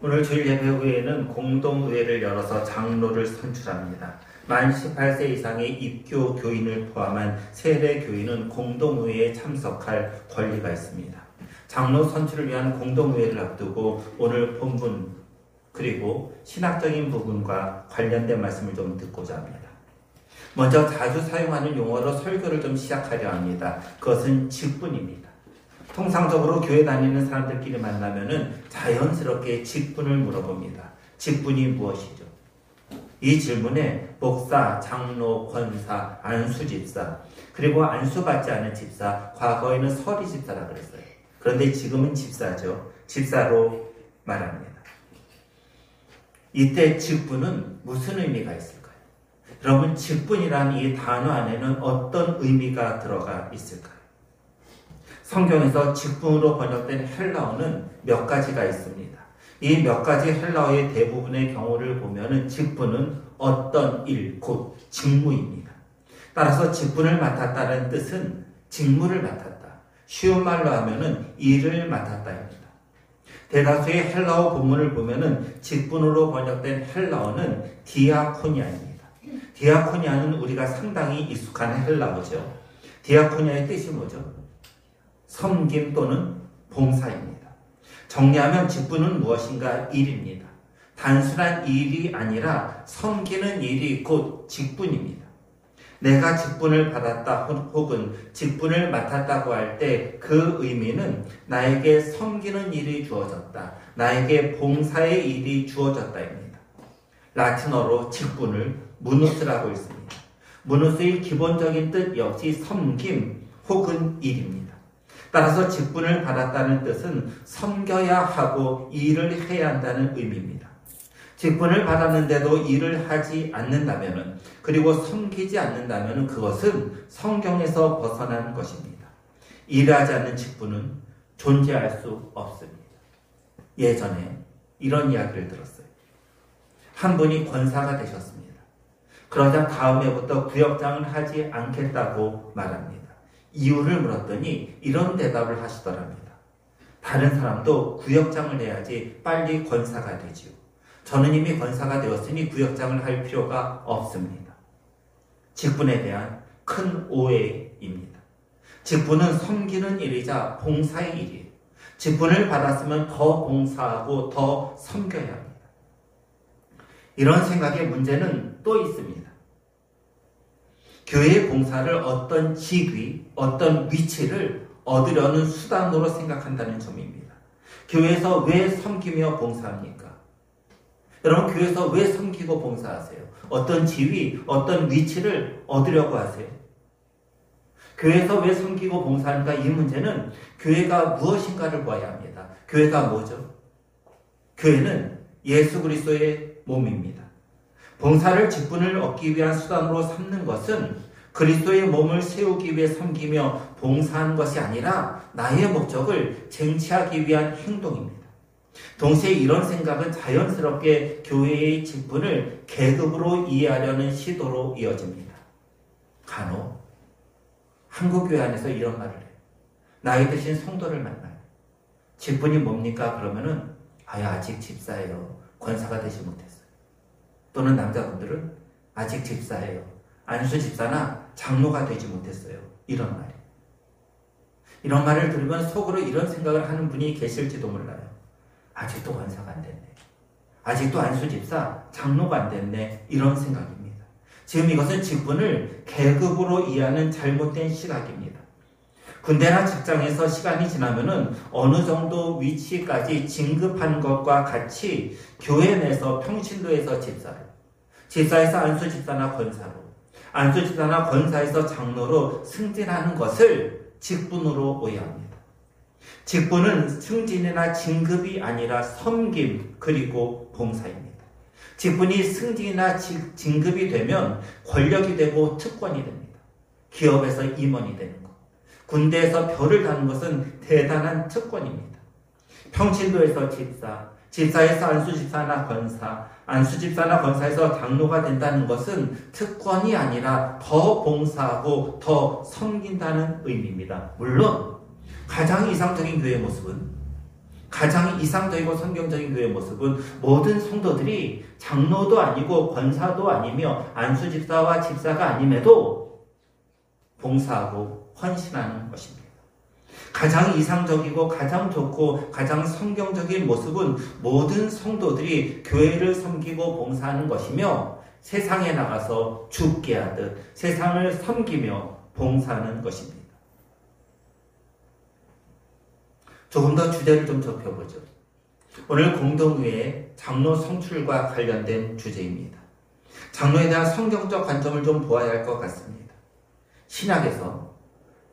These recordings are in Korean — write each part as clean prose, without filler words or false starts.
오늘 주일 예배 후에는 공동의회를 열어서 장로를 선출합니다. 만 18세 이상의 입교 교인을 포함한 세례 교인은 공동의회에 참석할 권리가 있습니다. 장로 선출을 위한 공동의회를 앞두고 오늘 본문 그리고 신학적인 부분과 관련된 말씀을 좀 듣고자 합니다. 먼저 자주 사용하는 용어로 설교를 좀 시작하려 합니다. 그것은 직분입니다. 통상적으로 교회 다니는 사람들끼리 만나면은 자연스럽게 직분을 물어봅니다. 직분이 무엇이죠? 이 질문에 목사, 장로, 권사, 안수집사, 그리고 안수받지 않은 집사, 과거에는 서리집사라 그랬어요. 그런데 지금은 집사죠. 집사로 말합니다. 이때 직분은 무슨 의미가 있을까요? 여러분, 직분이란 이 단어 안에는 어떤 의미가 들어가 있을까요? 성경에서 직분으로 번역된 헬라어는 몇 가지가 있습니다. 이 몇 가지 헬라어의 대부분의 경우를 보면은 직분은 어떤 일, 곧 직무입니다. 따라서 직분을 맡았다는 뜻은 직무를 맡았다. 쉬운 말로 하면은 일을 맡았다입니다. 대다수의 헬라어 본문을 보면은 직분으로 번역된 헬라어는 디아코니아입니다. 디아코니아는 우리가 상당히 익숙한 헬라어죠. 디아코니아의 뜻이 뭐죠? 섬김 또는 봉사입니다. 정리하면 직분은 무엇인가? 일입니다. 단순한 일이 아니라 섬기는 일이 곧 직분입니다. 내가 직분을 받았다 혹은 직분을 맡았다고 할 때 그 의미는 나에게 섬기는 일이 주어졌다. 나에게 봉사의 일이 주어졌다입니다. 라틴어로 직분을 무누스라고 있습니다. 무누스의 기본적인 뜻 역시 섬김 혹은 일입니다. 따라서 직분을 받았다는 뜻은 섬겨야 하고 일을 해야 한다는 의미입니다. 직분을 받았는데도 일을 하지 않는다면, 그리고 섬기지 않는다면 그것은 성경에서 벗어난 것입니다. 일하지 않는 직분은 존재할 수 없습니다. 예전에 이런 이야기를 들었어요. 한 분이 권사가 되셨습니다. 그러자 다음 해부터 구역장을 하지 않겠다고 말합니다. 이유를 물었더니 이런 대답을 하시더랍니다. 다른 사람도 구역장을 해야지 빨리 권사가 되지요. 저는 이미 권사가 되었으니 구역장을 할 필요가 없습니다. 직분에 대한 큰 오해입니다. 직분은 섬기는 일이자 봉사의 일이에요. 직분을 받았으면 더 봉사하고 더 섬겨야 합니다. 이런 생각의 문제는 또 있습니다. 교회의 봉사를 어떤 직위, 어떤 위치를 얻으려는 수단으로 생각한다는 점입니다. 교회에서 왜 섬기며 봉사합니까? 여러분, 교회에서 왜 섬기고 봉사하세요? 어떤 지위, 어떤 위치를 얻으려고 하세요? 교회에서 왜 섬기고 봉사하는가? 이 문제는 교회가 무엇인가를 보아야 합니다. 교회가 뭐죠? 교회는 예수 그리스도의 몸입니다. 봉사를 직분을 얻기 위한 수단으로 삼는 것은 그리스도의 몸을 세우기 위해 섬기며 봉사하는 것이 아니라 나의 목적을 쟁취하기 위한 행동입니다. 동시에 이런 생각은 자연스럽게 교회의 직분을 계급으로 이해하려는 시도로 이어집니다. 간혹 한국교회 안에서 이런 말을 해요. 나이 드신 성도를 만나요. 직분이 뭡니까? 그러면은 아직 집사예요. 권사가 되지 못했어요. 또는 남자분들은 아직 집사예요. 안수 집사나 장로가 되지 못했어요. 이런 말이에요. 이런 말을 들으면 속으로 이런 생각을 하는 분이 계실지도 몰라요. 아직도 권사가 안 됐네. 아직도 안수 집사, 장로가 안 됐네. 이런 생각입니다. 지금 이것은 직분을 계급으로 이해하는 잘못된 시각입니다. 군대나 직장에서 시간이 지나면은 어느 정도 위치까지 진급한 것과 같이 교회 내에서 평신도에서 집사로, 집사에서 안수 집사나 권사로, 안수 집사나 권사에서 장로로 승진하는 것을 직분으로 오해합니다. 직분은 승진이나 진급이 아니라 섬김 그리고 봉사입니다. 직분이 승진이나 진급이 되면 권력이 되고 특권이 됩니다. 기업에서 임원이 되는 것, 군대에서 별을 다는 것은 대단한 특권입니다. 평신도에서 집사, 집사에서 안수집사나 권사, 안수집사나 권사에서 장로가 된다는 것은 특권이 아니라 더 봉사하고 더 섬긴다는 의미입니다. 물론 가장 이상적인 교회의 모습은 가장 이상적이고 성경적인 교회의 모습은 모든 성도들이 장로도 아니고 권사도 아니며 안수집사와 집사가 아님에도 봉사하고 헌신하는 것입니다. 가장 이상적이고 가장 좋고 가장 성경적인 모습은 모든 성도들이 교회를 섬기고 봉사하는 것이며 세상에 나가서 죽게 하듯 세상을 섬기며 봉사하는 것입니다. 조금 더 주제를 좀 좁혀보죠. 오늘 공동회의 장로 성출과 관련된 주제입니다. 장로에 대한 성경적 관점을 좀 보아야 할 것 같습니다. 신약에서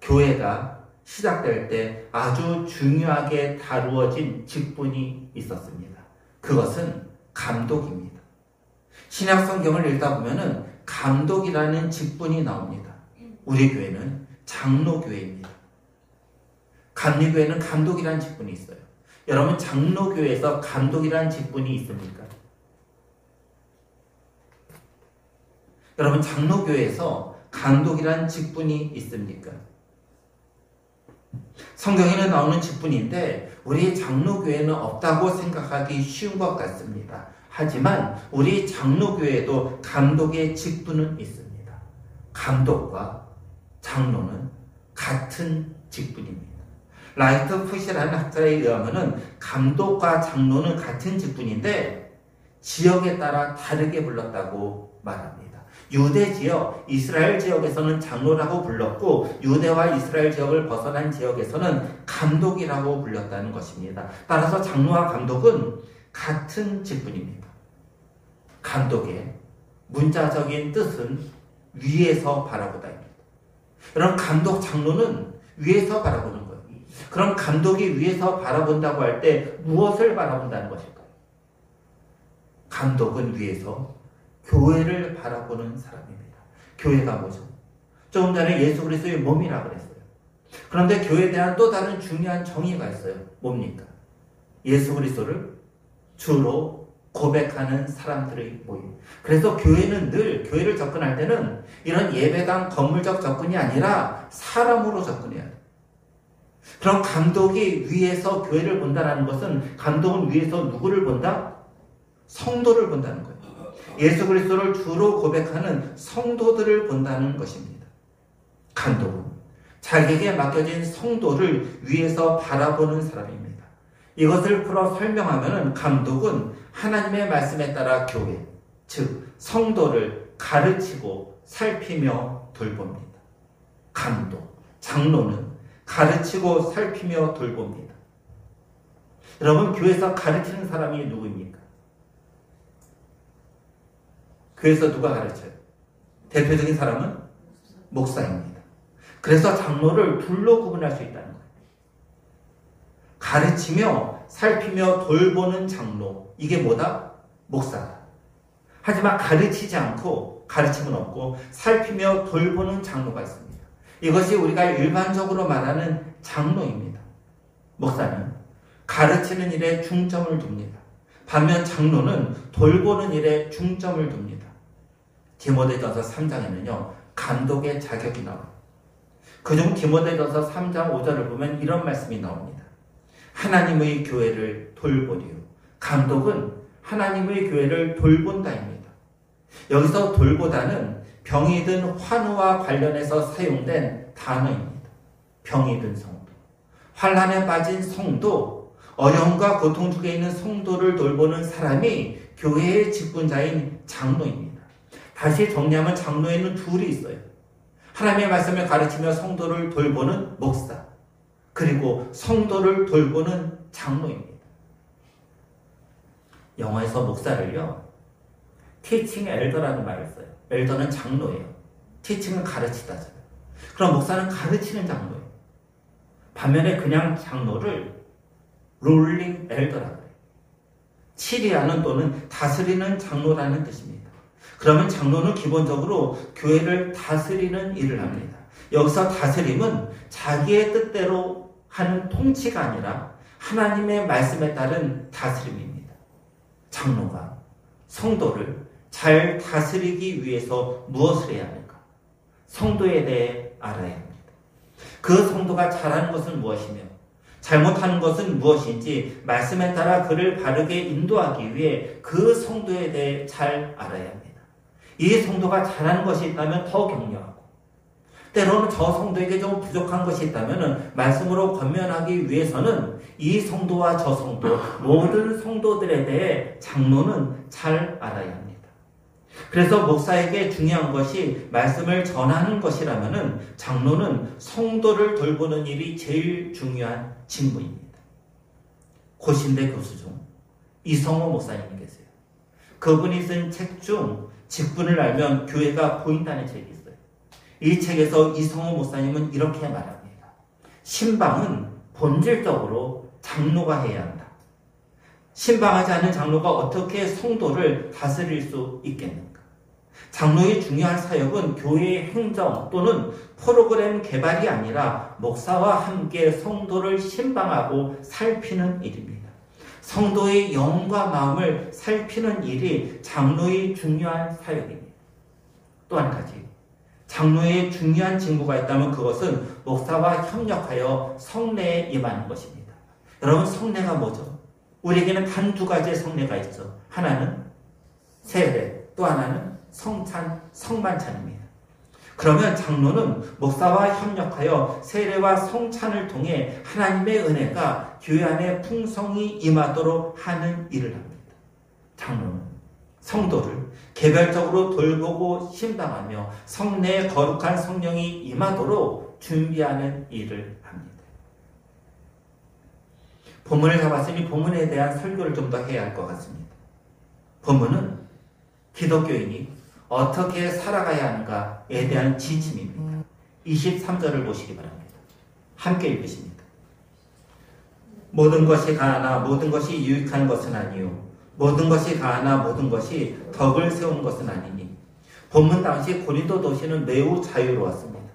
교회가 시작될 때 아주 중요하게 다루어진 직분이 있었습니다. 그것은 감독입니다. 신약 성경을 읽다 보면은 감독이라는 직분이 나옵니다. 우리 교회는 장로교회입니다. 감리교회는 감독이라는 직분이 있어요. 여러분 장로교회에서 감독이라는 직분이 있습니까? 여러분 장로교회에서 감독이라는 직분이 있습니까? 성경에는 나오는 직분인데 우리 장로교회는 없다고 생각하기 쉬운 것 같습니다. 하지만 우리 장로교회에도 감독의 직분은 있습니다. 감독과 장로는 같은 직분입니다. 라이트 푸시라는 학자에 의하면 감독과 장로는 같은 직분인데 지역에 따라 다르게 불렀다고 말합니다. 유대 지역, 이스라엘 지역에서는 장로라고 불렀고 유대와 이스라엘 지역을 벗어난 지역에서는 감독이라고 불렸다는 것입니다. 따라서 장로와 감독은 같은 직분입니다. 감독의 문자적인 뜻은 위에서 바라보다입니다. 여러분 감독, 장로는 위에서 바라보는 거예요. 그럼 감독이 위에서 바라본다고 할 때 무엇을 바라본다는 것일까요? 감독은 위에서 교회를 바라보는 사람입니다. 교회가 뭐죠? 조금 전에 예수 그리스도의 몸이라고 그랬어요. 그런데 교회에 대한 또 다른 중요한 정의가 있어요. 뭡니까? 예수 그리스도를 주로 고백하는 사람들의 모임. 그래서 교회는 늘 교회를 접근할 때는 이런 예배당 건물적 접근이 아니라 사람으로 접근해야 돼요. 그럼 감독이 위에서 교회를 본다는 것은 감독은 위에서 누구를 본다? 성도를 본다는 거예요. 예수 그리스도를 주로 고백하는 성도들을 본다는 것입니다. 감독은 자기에게 맡겨진 성도를 위에서 바라보는 사람입니다. 이것을 풀어 설명하면 감독은 하나님의 말씀에 따라 교회, 즉 성도를 가르치고 살피며 돌봅니다. 감독, 장로는 가르치고 살피며 돌봅니다. 여러분 교회에서 가르치는 사람이 누구입니까? 교회에서 누가 가르쳐요? 대표적인 사람은 목사입니다. 그래서 장로를 둘로 구분할 수 있다는 거예요. 가르치며 살피며 돌보는 장로, 이게 뭐다? 목사다. 하지만 가르치지 않고 가르침은 없고 살피며 돌보는 장로가 있습니다. 이것이 우리가 일반적으로 말하는 장로입니다. 목사는 가르치는 일에 중점을 둡니다. 반면 장로는 돌보는 일에 중점을 둡니다. 디모데전서 3장에는요 감독의 자격이 나와요. 그중 디모데전서 3장 5절을 보면 이런 말씀이 나옵니다. 하나님의 교회를 돌보리요. 감독은 하나님의 교회를 돌본다입니다. 여기서 돌보다는 병이 든 환우와 관련해서 사용된 단어입니다. 병이 든 성도, 환난에 빠진 성도, 어려움과 고통 중에 있는 성도를 돌보는 사람이 교회의 직분자인 장로입니다. 다시 정리하면 장로에는 둘이 있어요. 하나님의 말씀을 가르치며 성도를 돌보는 목사, 그리고 성도를 돌보는 장로입니다. 영어에서 목사를요 teaching elder라는 말을 써요. 엘더는 장로예요. teaching은 가르치다잖아요. 그럼 목사는 가르치는 장로예요. 반면에 그냥 장로를 롤링 엘더라고 해요. 치리하는 또는 다스리는 장로라는 뜻입니다. 그러면 장로는 기본적으로 교회를 다스리는 일을 합니다. 여기서 다스림은 자기의 뜻대로 하는 통치가 아니라 하나님의 말씀에 따른 다스림입니다. 장로가 성도를 잘 다스리기 위해서 무엇을 해야 할까? 성도에 대해 알아야 합니다. 그 성도가 잘하는 것은 무엇이며 잘못하는 것은 무엇인지 말씀에 따라 그를 바르게 인도하기 위해 그 성도에 대해 잘 알아야 합니다. 이 성도가 잘하는 것이 있다면 더 격려하고, 때로는 저 성도에게 좀 부족한 것이 있다면 말씀으로 권면하기 위해서는 이 성도와 저 성도, 모든 성도들에 대해 장로는 잘 알아야 합니다. 그래서 목사에게 중요한 것이 말씀을 전하는 것이라면 장로는 성도를 돌보는 일이 제일 중요한 직무입니다. 고신대 교수 중 이성호 목사님이 계세요. 그분이 쓴 책 중 직분을 알면 교회가 보인다는 책이 있어요. 이 책에서 이성호 목사님은 이렇게 말합니다. 신방은 본질적으로 장로가 해야 한다. 신방하지 않은 장로가 어떻게 성도를 다스릴 수 있겠는가? 장로의 중요한 사역은 교회의 행정 또는 프로그램 개발이 아니라 목사와 함께 성도를 신방하고 살피는 일입니다. 성도의 영과 마음을 살피는 일이 장로의 중요한 사역입니다. 또 한 가지, 장로의 중요한 직무가 있다면 그것은 목사와 협력하여 성례에 임하는 것입니다. 여러분, 성례가 뭐죠? 우리에게는 단 두 가지의 성례가 있죠. 하나는 세례, 또 하나는 성찬, 성만찬입니다. 그러면 장로는 목사와 협력하여 세례와 성찬을 통해 하나님의 은혜가 교회 안에 풍성히 임하도록 하는 일을 합니다. 장로는 성도를 개별적으로 돌보고 신방하며 성내에 거룩한 성령이 임하도록 준비하는 일을 합니다. 본문을 잡았으니 본문에 대한 설교를 좀 더 해야 할 것 같습니다. 본문은 기독교인이 어떻게 살아가야 하는가에 대한 지침입니다. 23절을 보시기 바랍니다. 함께 읽으십니다. 모든 것이 가하나 모든 것이 유익한 것은 아니요 모든 것이 가하나 모든 것이 덕을 세운 것은 아니니. 본문 당시 고린도 도시는 매우 자유로웠습니다.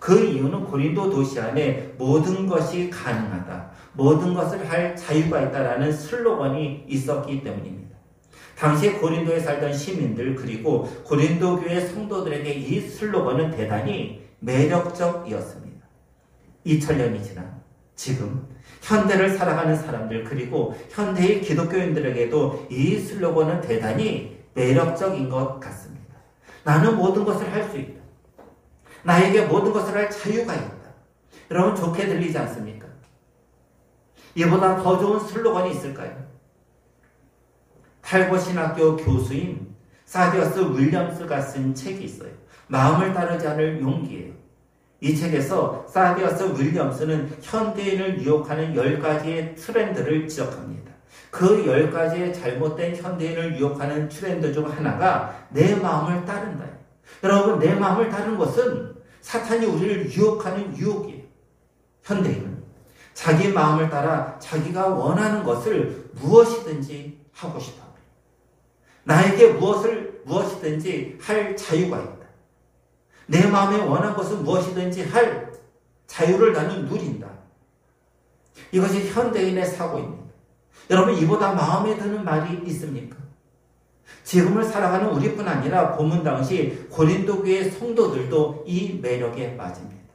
그 이유는 고린도 도시 안에 모든 것이 가능하다, 모든 것을 할 자유가 있다라는 슬로건이 있었기 때문입니다. 당시 고린도에 살던 시민들 그리고 고린도 교회 성도들에게 이 슬로건은 대단히 매력적이었습니다. 2000년이 지난 지금 현대를 살아가는 사람들 그리고 현대의 기독교인들에게도 이 슬로건은 대단히 매력적인 것 같습니다. 나는 모든 것을 할 수 있다. 나에게 모든 것을 할 자유가 있다. 여러분, 좋게 들리지 않습니까? 이보다 더 좋은 슬로건이 있을까요? 탈고신학교 교수인 사디어스 윌리엄스가 쓴 책이 있어요. 마음을 따르지 않을 용기예요. 이 책에서 사디어스 윌리엄스는 현대인을 유혹하는 10가지의 트렌드를 지적합니다. 그 10가지의 잘못된 현대인을 유혹하는 트렌드 중 하나가 내 마음을 따른다. 여러분, 내 마음을 따르는 것은 사탄이 우리를 유혹하는 유혹이에요. 현대인은 자기 마음을 따라 자기가 원하는 것을 무엇이든지 하고 싶어. 나에게 무엇이든지 할 자유가 있다. 내 마음에 원한 것은 무엇이든지 할 자유를 나는 누린다. 이것이 현대인의 사고입니다. 여러분, 이보다 마음에 드는 말이 있습니까? 지금을 살아가는 우리뿐 아니라 본문 당시 고린도 교회 성도들도 이 매력에 빠집니다.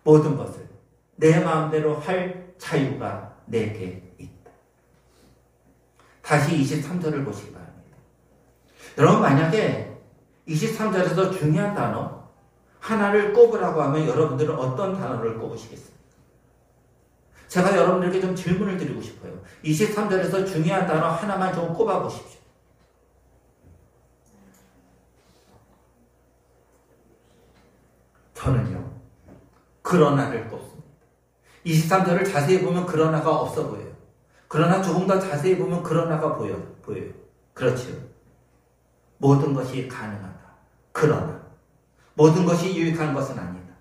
모든 것을 내 마음대로 할 자유가 내게 있다. 다시 23절을 보시기 바랍니다. 여러분, 만약에 23절에서 중요한 단어 하나를 꼽으라고 하면 여러분들은 어떤 단어를 꼽으시겠습니까? 제가 여러분들에게 좀 질문을 드리고 싶어요. 23절에서 중요한 단어 하나만 좀 꼽아보십시오. 저는요, 그러나를 꼽습니다. 23절을 자세히 보면 그러나가 없어 보여요. 그러나 조금 더 자세히 보면 그러나가 보여요. 그렇지요. 모든 것이 가능하다. 그러나 모든 것이 유익한 것은 아니다.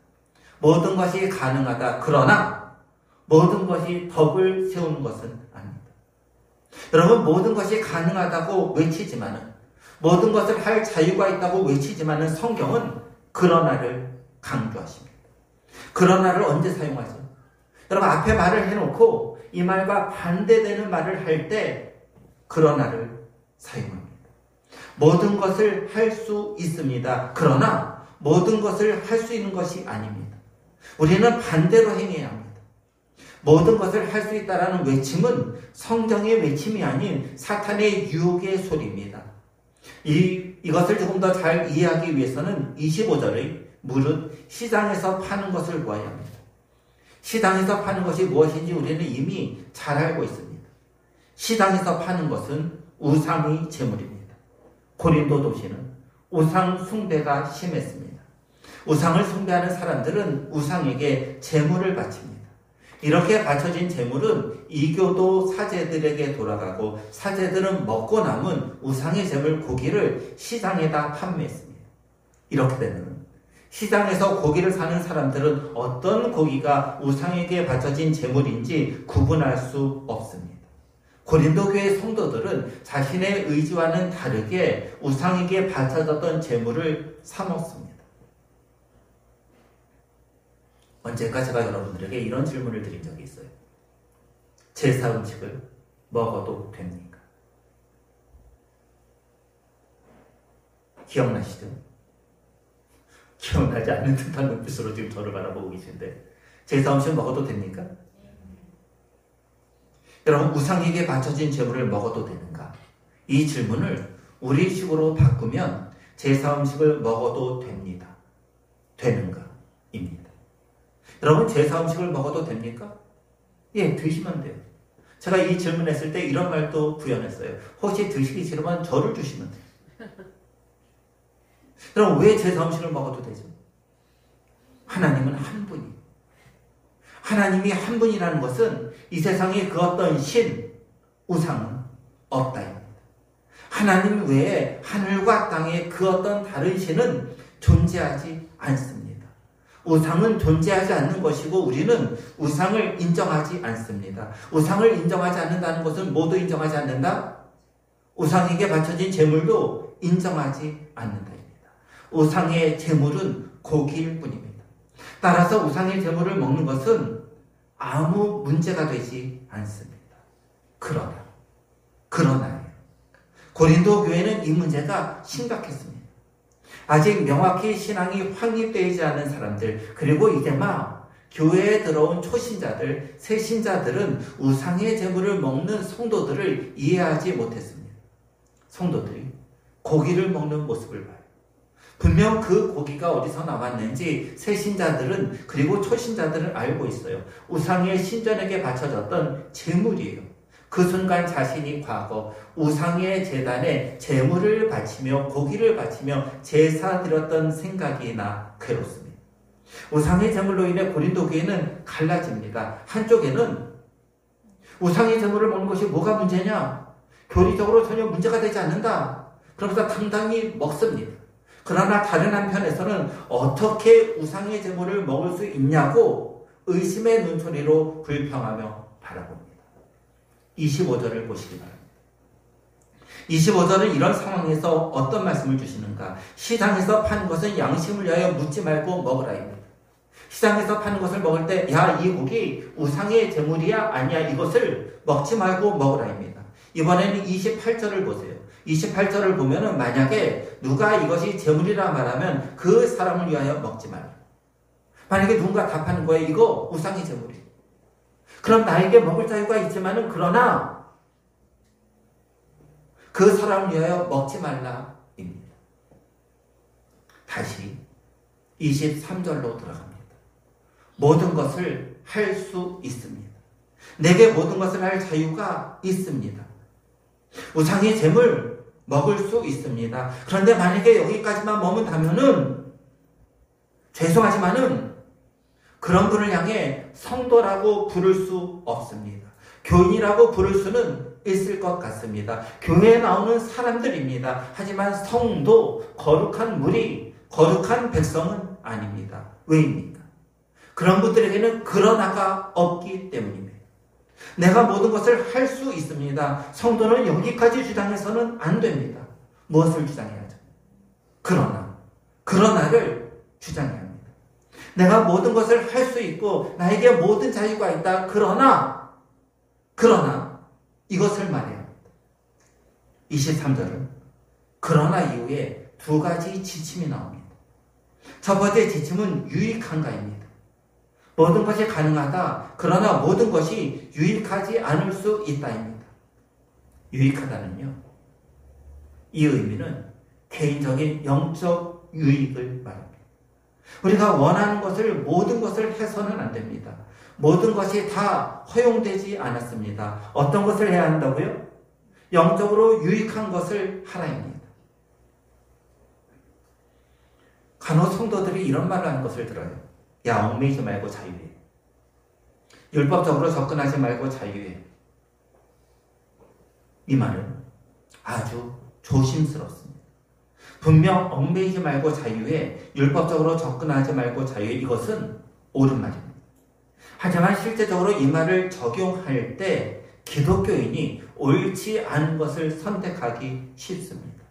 모든 것이 가능하다. 그러나 모든 것이 덕을 세우는 것은 아니다. 여러분, 모든 것이 가능하다고 외치지만은, 모든 것을 할 자유가 있다고 외치지만은 성경은 그러나를 강조하십니다. 그러나를 언제 사용하죠? 여러분, 앞에 말을 해놓고 이 말과 반대되는 말을 할 때 그러나를 사용합니다. 모든 것을 할 수 있습니다. 그러나 모든 것을 할 수 있는 것이 아닙니다. 우리는 반대로 행해야 합니다. 모든 것을 할 수 있다라는 외침은 성경의 외침이 아닌 사탄의 유혹의 소리입니다. 이것을 조금 더 잘 이해하기 위해서는 25절의 무릇 시장에서 파는 것을 구해야 합니다. 시장에서 파는 것이 무엇인지 우리는 이미 잘 알고 있습니다. 시장에서 파는 것은 우상의 제물입니다. 고린도 도시는 우상 숭배가 심했습니다. 우상을 숭배하는 사람들은 우상에게 제물을 바칩니다. 이렇게 바쳐진 제물은 이교도 사제들에게 돌아가고 사제들은 먹고 남은 우상의 제물 고기를 시장에다 판매했습니다. 이렇게 되면 시장에서 고기를 사는 사람들은 어떤 고기가 우상에게 바쳐진 제물인지 구분할 수 없습니다. 고린도 교회 성도들은 자신의 의지와는 다르게 우상에게 바쳐졌던 제물을 사 먹습니다. 언젠가 제가 여러분들에게 이런 질문을 드린 적이 있어요. 제사 음식을 먹어도 됩니까? 기억나시죠? 기억나지 않는 듯한 눈빛으로 지금 저를 바라보고 계신데 제사 음식 먹어도 됩니까? 여러분, 우상에게 바쳐진 제물을 먹어도 되는가? 이 질문을 우리식으로 바꾸면 제사 음식을 먹어도 됩니다. 되는가? 입니다. 여러분, 제사 음식을 먹어도 됩니까? 예, 드시면 돼요. 제가 이 질문했을 때 이런 말도 구현했어요. 혹시 드시기 싫으면 저를 주시면 돼요. 여러분, 왜 제사 음식을 먹어도 되죠? 하나님은 한 분이에요. 하나님이 한 분이라는 것은 이 세상에 그 어떤 신, 우상은 없다입니다. 하나님 외에 하늘과 땅에 그 어떤 다른 신은 존재하지 않습니다. 우상은 존재하지 않는 것이고 우리는 우상을 인정하지 않습니다. 우상을 인정하지 않는다는 것은 모두 인정하지 않는다? 우상에게 바쳐진 제물도 인정하지 않는다입니다. 우상의 제물은 고기일 뿐입니다. 따라서 우상의 제물을 먹는 것은 아무 문제가 되지 않습니다. 그러나요. 고린도 교회는 이 문제가 심각했습니다. 아직 명확히 신앙이 확립되지 않은 사람들, 그리고 이제 막 교회에 들어온 초신자들, 새신자들은 우상의 제물을 먹는 성도들을 이해하지 못했습니다. 성도들이 고기를 먹는 모습을 봐요. 분명 그 고기가 어디서 나왔는지 새신자들은 그리고 초신자들은 알고 있어요. 우상의 신전에게 바쳐졌던 제물이에요. 그 순간 자신이 과거 우상의 제단에 제물을 바치며 고기를 바치며 제사 드렸던 생각이 나 괴롭습니다. 우상의 제물로 인해 고린도 교회는 갈라집니다. 한쪽에는 우상의 제물을 먹는 것이 뭐가 문제냐? 교리적으로 전혀 문제가 되지 않는다. 그러면서 당당히 먹습니다. 그러나 다른 한편에서는 어떻게 우상의 제물을 먹을 수 있냐고 의심의 눈초리로 불평하며 바라봅니다. 25절을 보시기 바랍니다. 25절은 이런 상황에서 어떤 말씀을 주시는가? 시장에서 파는 것은 양심을 위하여 묻지 말고 먹으라입니다. 시장에서 파는 것을 먹을 때 야, 이 고기 우상의 제물이야? 아니야? 이것을 먹지 말고 먹으라입니다. 이번에는 28절을 보세요. 28절을 보면은 만약에 누가 이것이 제물이라 말하면 그 사람을 위하여 먹지 말라. 만약에 누군가 답하는 거예요. 이거 우상의 제물이에요. 그럼 나에게 먹을 자유가 있지만은 그러나 그 사람을 위하여 먹지 말라입니다. 다시 23절로 들어갑니다. 모든 것을 할 수 있습니다. 내게 모든 것을 할 자유가 있습니다. 우상의 제물 먹을 수 있습니다. 그런데 만약에 여기까지만 머문다면은 죄송하지만은 그런 분을 향해 성도라고 부를 수 없습니다. 교인이라고 부를 수는 있을 것 같습니다. 교회에 나오는 사람들입니다. 하지만 성도, 거룩한 무리, 거룩한 백성은 아닙니다. 왜입니까? 그런 분들에게는 그러나가 없기 때문입니다. 내가 모든 것을 할 수 있습니다. 성도는 여기까지 주장해서는 안 됩니다. 무엇을 주장해야죠? 그러나를 주장해야 합니다. 내가 모든 것을 할 수 있고 나에게 모든 자유가 있다. 그러나 이것을 말해야 합니다. 23절은 그러나 이후에 두 가지 지침이 나옵니다. 첫 번째 지침은 유익한가입니다. 모든 것이 가능하다. 그러나 모든 것이 유익하지 않을 수 있다입니다. 유익하다는요, 이 의미는 개인적인 영적 유익을 말합니다. 우리가 원하는 것을, 모든 것을 해서는 안 됩니다. 모든 것이 다 허용되지 않았습니다. 어떤 것을 해야 한다고요? 영적으로 유익한 것을 하라입니다. 간혹 성도들이 이런 말을 하는 것을 들어요. 야, 얽매이지 말고 자유해. 율법적으로 접근하지 말고 자유해. 이 말은 아주 조심스럽습니다. 분명 얽매이지 말고 자유해, 율법적으로 접근하지 말고 자유해, 이것은 옳은 말입니다. 하지만 실제적으로 이 말을 적용할 때 기독교인이 옳지 않은 것을 선택하기 쉽습니다.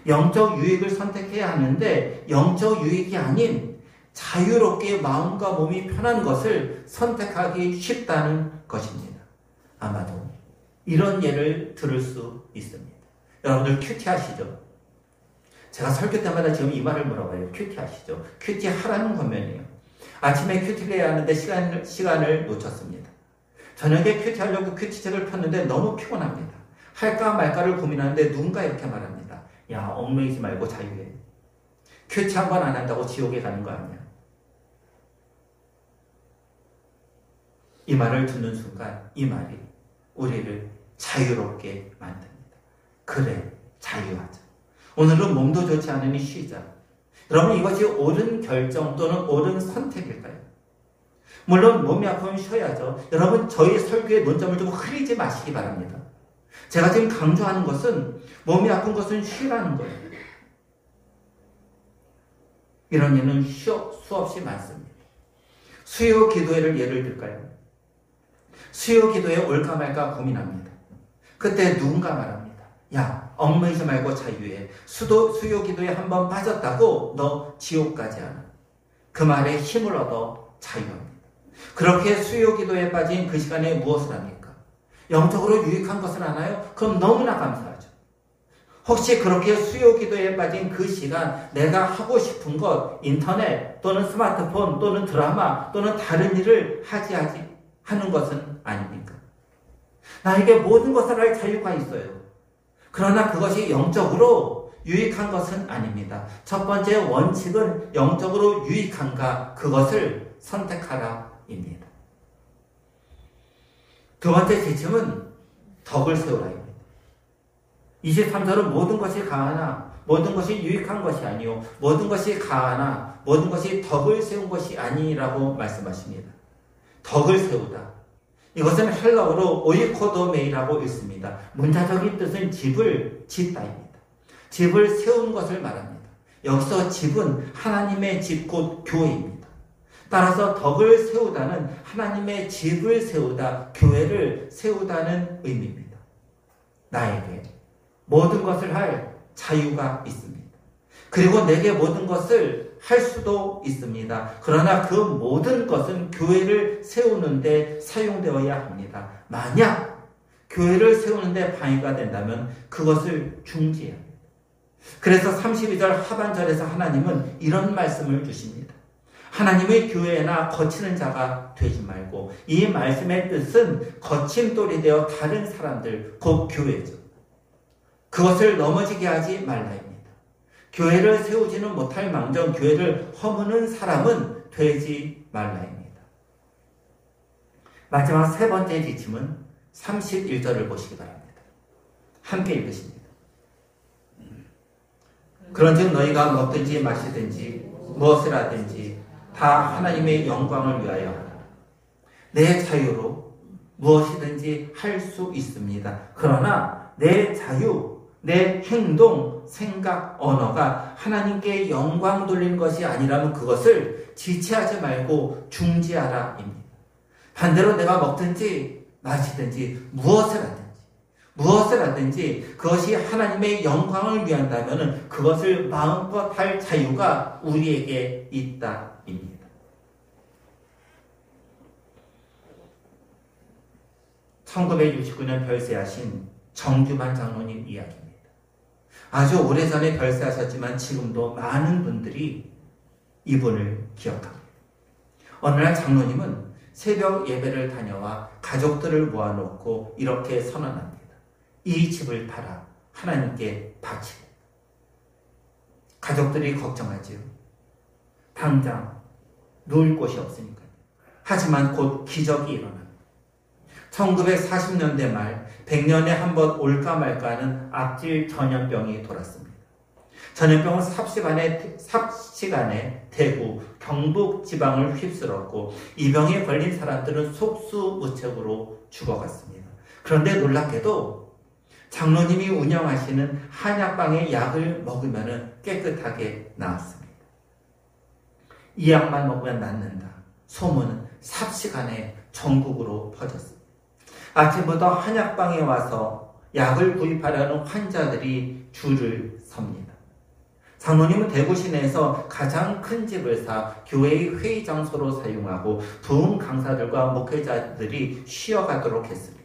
영적 유익을 선택해야 하는데 영적 유익이 아닌 자유롭게 마음과 몸이 편한 것을 선택하기 쉽다는 것입니다. 아마도 이런 예를 들을 수 있습니다. 여러분들 큐티 하시죠? 제가 설교 때마다 지금 이 말을 물어봐요. 큐티 하시죠? 큐티 하라는 거면이에요. 아침에 큐티를 해야 하는데 시간을 놓쳤습니다. 저녁에 큐티 하려고 큐티책을 폈는데 너무 피곤합니다. 할까 말까를 고민하는데 누군가 이렇게 말합니다. 야, 얽매이지 말고 자유해. 큐티 한 번 안 한다고 지옥에 가는 거 아니야. 이 말을 듣는 순간 이 말이 우리를 자유롭게 만듭니다. 그래, 자유하자. 오늘은 몸도 좋지 않으니 쉬자. 여러분, 이것이 옳은 결정 또는 옳은 선택일까요? 물론 몸이 아프면 쉬어야죠. 여러분, 저희 설교에 논점을 좀 흐리지 마시기 바랍니다. 제가 지금 강조하는 것은 몸이 아픈 것은 쉬라는 거예요. 이런 예는 수없이 많습니다. 수요 기도회를 예를 들까요? 수요 기도에 올까 말까 고민합니다. 그때 누군가 말합니다. 야, 얽매이지 말고 자유해. 수요 기도에 한번 빠졌다고 너 지옥 가지 않아. 그 말에 힘을 얻어 자유합니다. 그렇게 수요 기도에 빠진 그 시간에 무엇을 합니까? 영적으로 유익한 것을 하나요? 그럼 너무나 감사하죠. 혹시 그렇게 수요 기도에 빠진 그 시간 내가 하고 싶은 것, 인터넷 또는 스마트폰 또는 드라마 또는 다른 일을 하는 것은 아닙니까? 나에게 모든 것을 할 자유가 있어요. 그러나 그것이 영적으로 유익한 것은 아닙니다. 첫 번째 원칙은 영적으로 유익한가, 그것을 선택하라입니다. 두 번째 지침은 덕을 세우라입니다. 23절은 모든 것이 가하나 모든 것이 유익한 것이 아니요 모든 것이 가하나 모든 것이 덕을 세운 것이 아니라고 말씀하십니다. 덕을 세우다. 이것은 헬라어로 오이코도메이라고 읽습니다. 문자적인 뜻은 집을 짓다입니다. 집을 세운 것을 말합니다. 여기서 집은 하나님의 집 곧 교회입니다. 따라서 덕을 세우다는 하나님의 집을 세우다, 교회를 세우다는 의미입니다. 나에게 모든 것을 할 자유가 있습니다. 그리고 내게 모든 것을 할 수도 있습니다. 그러나 그 모든 것은 교회를 세우는데 사용되어야 합니다. 만약 교회를 세우는데 방해가 된다면 그것을 중지해야 합니다. 그래서 32절 하반절에서 하나님은 이런 말씀을 주십니다. 하나님의 교회나 거치는 자가 되지 말고, 이 말씀의 뜻은 거침돌이 되어 다른 사람들, 곧 교회죠. 그것을 넘어지게 하지 말라입니다. 교회를 세우지는 못할 망정 교회를 허무는 사람은 되지 말라입니다. 마지막 세 번째 지침은 31절을 보시기 바랍니다. 함께 읽으십니다. 그런즉 너희가 먹든지 마시든지 무엇을 하든지 다 하나님의 영광을 위하여 하라. 내 자유로 무엇이든지 할 수 있습니다. 그러나 내 자유, 내 행동, 생각, 언어가 하나님께 영광 돌리는 것이 아니라면 그것을 지체하지 말고 중지하라입니다. 반대로 내가 먹든지 마시든지 무엇을 하든지 그것이 하나님의 영광을 위한다면 그것을 마음껏 할 자유가 우리에게 있다입니다. (1969년) 별세하신 정규만 장로님 이야기입니다. 아주 오래전에 별세하셨지만 지금도 많은 분들이 이분을 기억합니다. 어느 날 장로님은 새벽 예배를 다녀와 가족들을 모아놓고 이렇게 선언합니다. 이 집을 팔아 하나님께 바치고. 가족들이 걱정하지요. 당장 누울 곳이 없으니까요. 하지만 곧 기적이 일어납니다. 1940년대 말 100년에 한 번 올까 말까 하는 악질 전염병이 돌았습니다. 전염병은 삽시간에 대구, 경북 지방을 휩쓸었고 이 병에 걸린 사람들은 속수무책으로 죽어갔습니다. 그런데 놀랍게도 장로님이 운영하시는 한약방의 약을 먹으면 깨끗하게 나았습니다. 이 약만 먹으면 낫는다. 소문은 삽시간에 전국으로 퍼졌습니다. 아침부터 한약방에 와서 약을 구입하려는 환자들이 줄을 섭니다. 장로님은 대구 시내에서 가장 큰 집을 사 교회의 회의 장소로 사용하고 부흥 강사들과 목회자들이 쉬어가도록 했습니다.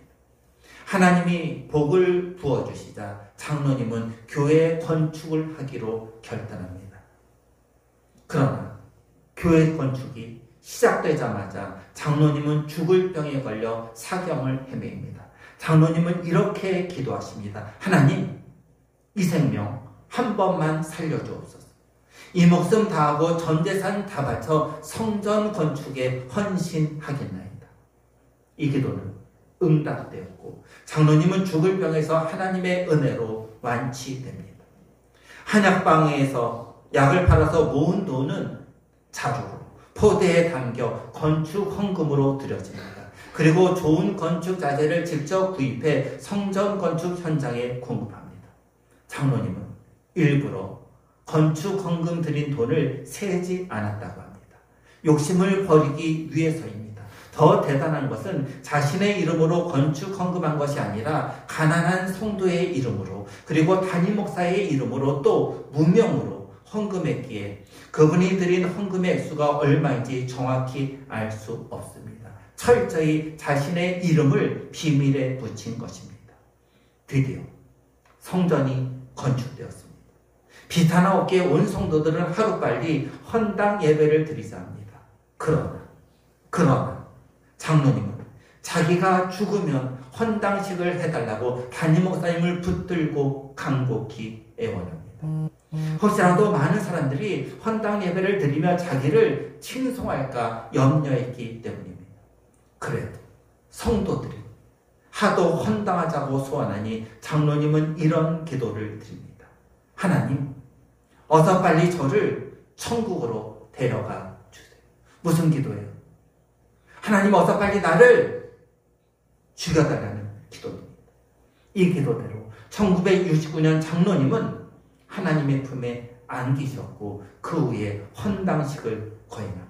하나님이 복을 부어주시자 장로님은 교회 건축을 하기로 결단합니다. 그러나 교회 건축이 시작되자마자 장로님은 죽을 병에 걸려 사경을 헤매입니다. 장로님은 이렇게 기도하십니다. 하나님, 이 생명 한 번만 살려주옵소서. 이 목숨 다하고 전 재산 다 바쳐 성전 건축에 헌신하겠나이다. 이 기도는 응답되었고 장로님은 죽을 병에서 하나님의 은혜로 완치됩니다. 한약방에서 약을 팔아서 모은 돈은 자루로 포대에 담겨 건축 헌금으로 드려집니다. 그리고 좋은 건축 자재를 직접 구입해 성전 건축 현장에 공급합니다. 장로님은 일부러 건축 헌금 드린 돈을 세지 않았다고 합니다. 욕심을 버리기 위해서입니다. 더 대단한 것은 자신의 이름으로 건축 헌금한 것이 아니라 가난한 성도의 이름으로 그리고 담임 목사의 이름으로 또 무명으로 헌금했기에 그분이 드린 헌금의 액수가 얼마인지 정확히 알 수 없습니다. 철저히 자신의 이름을 비밀에 붙인 것입니다. 드디어 성전이 건축되었습니다. 비탄 없게 온 성도들은 하루빨리 헌당 예배를 드리자 합니다. 그러나 장로님은 자기가 죽으면 헌당식을 해달라고 담임 목사님을 붙들고 간곡히 애원합니다. 혹시라도 많은 사람들이 헌당 예배를 드리며 자기를 칭송할까 염려했기 때문입니다. 그래도 성도들이 하도 헌당하자고 소원하니 장로님은 이런 기도를 드립니다. 하나님, 어서 빨리 저를 천국으로 데려가 주세요. 무슨 기도예요? 하나님, 어서 빨리 나를 죽여달라는 기도입니다. 이 기도대로 1969년 장로님은 하나님의 품에 안기셨고 그 후에 헌당식을 거행합니다.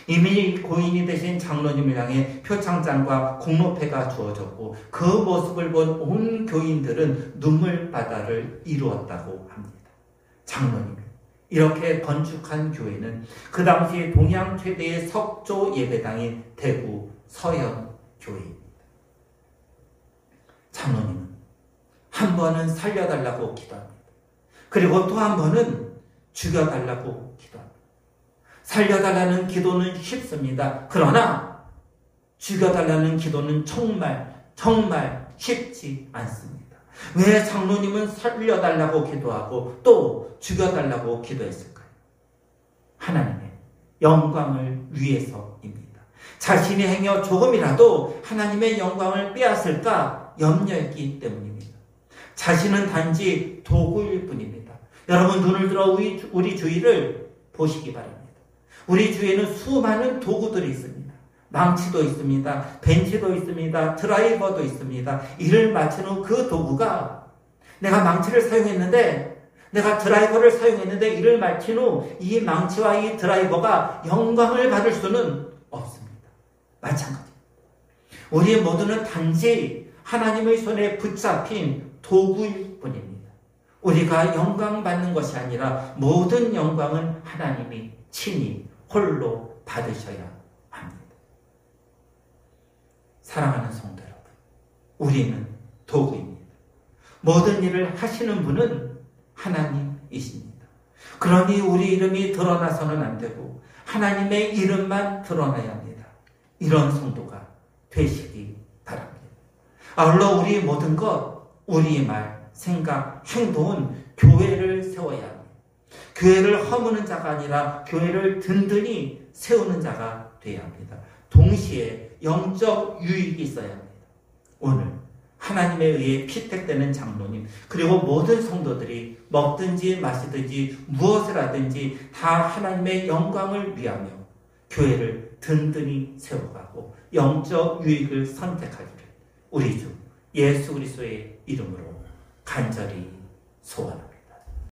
이미 고인이 되신 장로님을 향해 표창장과 공로패가 주어졌고 그 모습을 본 온 교인들은 눈물바다를 이루었다고 합니다. 장로님이 이렇게 건축한 교회는 그 당시 동양 최대의 석조 예배당인 대구 서현교회입니다. 장로님은 한 번은 살려달라고 기도합니다. 그리고 또 한 번은 죽여달라고 기도합니다. 살려달라는 기도는 쉽습니다. 그러나 죽여달라는 기도는 정말 쉽지 않습니다. 왜 장로님은 살려달라고 기도하고 또 죽여달라고 기도했을까요? 하나님의 영광을 위해서입니다. 자신이 행여 조금이라도 하나님의 영광을 빼앗을까 염려했기 때문입니다. 자신은 단지 도구일 뿐입니다. 여러분 눈을 들어 우리 주위를 보시기 바랍니다. 우리 주위에는 수많은 도구들이 있습니다. 망치도 있습니다. 벤치도 있습니다. 드라이버도 있습니다. 일을 마친 후 그 도구가 내가 망치를 사용했는데 내가 드라이버를 사용했는데 일을 마친 후 이 망치와 이 드라이버가 영광을 받을 수는 없습니다. 마찬가지입니다. 우리 모두는 단지 하나님의 손에 붙잡힌 도구일 뿐입니다. 우리가 영광 받는 것이 아니라 모든 영광은 하나님이 친히 홀로 받으셔야 합니다. 사랑하는 성도 여러분, 우리는 도구입니다. 모든 일을 하시는 분은 하나님이십니다. 그러니 우리 이름이 드러나서는 안 되고 하나님의 이름만 드러나야 합니다. 이런 성도가 되시기 바랍니다. 아울러 우리 모든 것, 우리 말, 생각, 행동은 교회를 세워야 합니다. 교회를 허무는 자가 아니라 교회를 든든히 세우는 자가 되어야 합니다. 동시에 영적 유익이 있어야 합니다. 오늘 하나님에 의해 피택되는 장로님 그리고 모든 성도들이 먹든지 마시든지 무엇을 하든지 다 하나님의 영광을 위하며 교회를 든든히 세워가고 영적 유익을 선택하기를 우리 주 예수 그리스도의 이름으로 간절히 소원합니다.